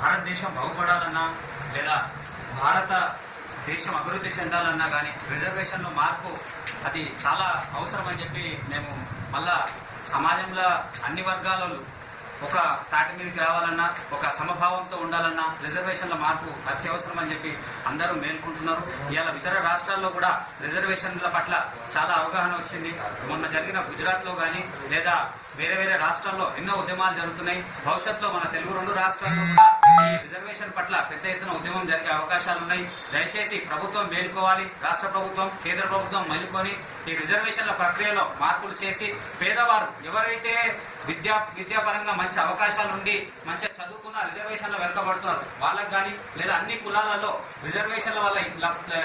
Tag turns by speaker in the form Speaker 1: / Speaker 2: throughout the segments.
Speaker 1: భారతదేశం బాగుపడాలన్నా లేదా భారత దేశం అభివృద్ధి చెందాలన్నా కానీ రిజర్వేషన్లో మార్పు అది చాలా అవసరం అని చెప్పి మేము మళ్ళా సమాజంలో అన్ని వర్గాలలో ఒక తాటి మీదకి రావాలన్నా ఒక సమభావంతో ఉండాలన్నా రిజర్వేషన్ల మార్పు అత్యవసరం అని చెప్పి అందరూ మేల్కొంటున్నారు. ఇవాళ ఇతర రాష్ట్రాల్లో కూడా రిజర్వేషన్ల పట్ల చాలా అవగాహన వచ్చింది. మొన్న జరిగిన గుజరాత్లో కానీ లేదా వేరే వేరే రాష్ట్రాల్లో ఎన్నో ఉద్యమాలు జరుగుతున్నాయి. భవిష్యత్తులో మన తెలుగు 2 రాష్ట్రాల్లో కూడా ఈ రిజర్వేషన్ పట్ల పెద్ద ఎత్తున ఉద్యమం జరిగే అవకాశాలు ఉన్నాయి. దయచేసి ప్రభుత్వం మేల్కోవాలి, రాష్ట్ర ప్రభుత్వం కేంద్ర ప్రభుత్వం మేలుకొని ఈ రిజర్వేషన్ల ప్రక్రియలో మార్పులు చేసి పేదవారు ఎవరైతే విద్యాపరంగా మంచి అవకాశాలు ఉండి మంచిగా చదువుకున్న రిజర్వేషన్లు వెనుకబడుతున్నారు వాళ్ళకి కానీ లేదా అన్ని కులాలలో రిజర్వేషన్ల వల్ల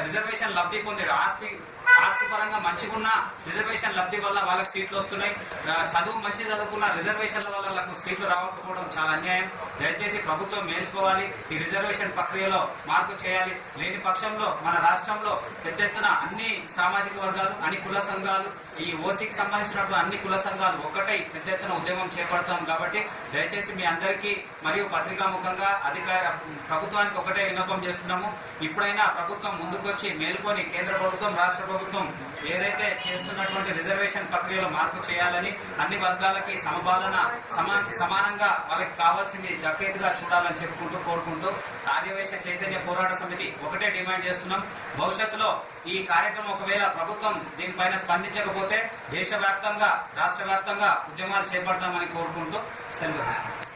Speaker 1: రిజర్వేషన్ లబ్ధి పొందే ఆస్తి పరంగా మంచిగున్న రిజర్వేషన్ లబ్ధి వల్ల వాళ్ళకి సీట్లు వస్తున్నాయి. చదువు మంచి చదువుకున్న రిజర్వేషన్ల వల్ల వాళ్ళకు సీట్లు రావకపోవడం చాలా అన్యాయం. దయచేసి ప్రభుత్వం మేల్కోవాలి, ఈ రిజర్వేషన్ ప్రక్రియలో మార్పు చేయాలి. లేని పక్షంలో మన రాష్ట్రంలో పెద్ద ఎత్తున అన్ని సామాజిక వర్గాలు అన్ని కుల సంఘాలు ఈ ఓసీకి సంబంధించినటువంటి అన్ని కుల సంఘాలు ఒక్కటై పెద్ద ఎత్తున ఉద్యమం చేపడతాం. కాబట్టి దయచేసి మీ అందరికీ మరియు పత్రికాముఖంగా ప్రభుత్వానికి ఒకటే విన్నపం చేస్తున్నాము. ఇప్పుడైనా ప్రభుత్వం ముందుకొచ్చి మేల్కొని కేంద్ర ప్రభుత్వం రాష్ట్ర ప్రభుత్వం ఏదైతే చేస్తున్నటువంటి రిజర్వేషన్ ప్రక్రియలో మార్పు చేయాలని అన్ని వర్గాలకి సమానంగా వాళ్ళకి కావాల్సింది దక్కేట్టుగా చూడాలని చెప్పుకుంటూ కోరుకుంటూ ఆర్యవైశ్య చైతన్య పోరాట సమితి ఒకటే డిమాండ్ చేస్తున్నాం. భవిష్యత్తులో ఈ కార్యక్రమం ఒకవేళ ప్రభుత్వం దీనిపైన స్పందించకపోతే దేశవ్యాప్తంగా రాష్ట్ర వ్యాప్తంగా ఉద్యమాలు చేపడతామని కోరుకుంటూ సెలవు.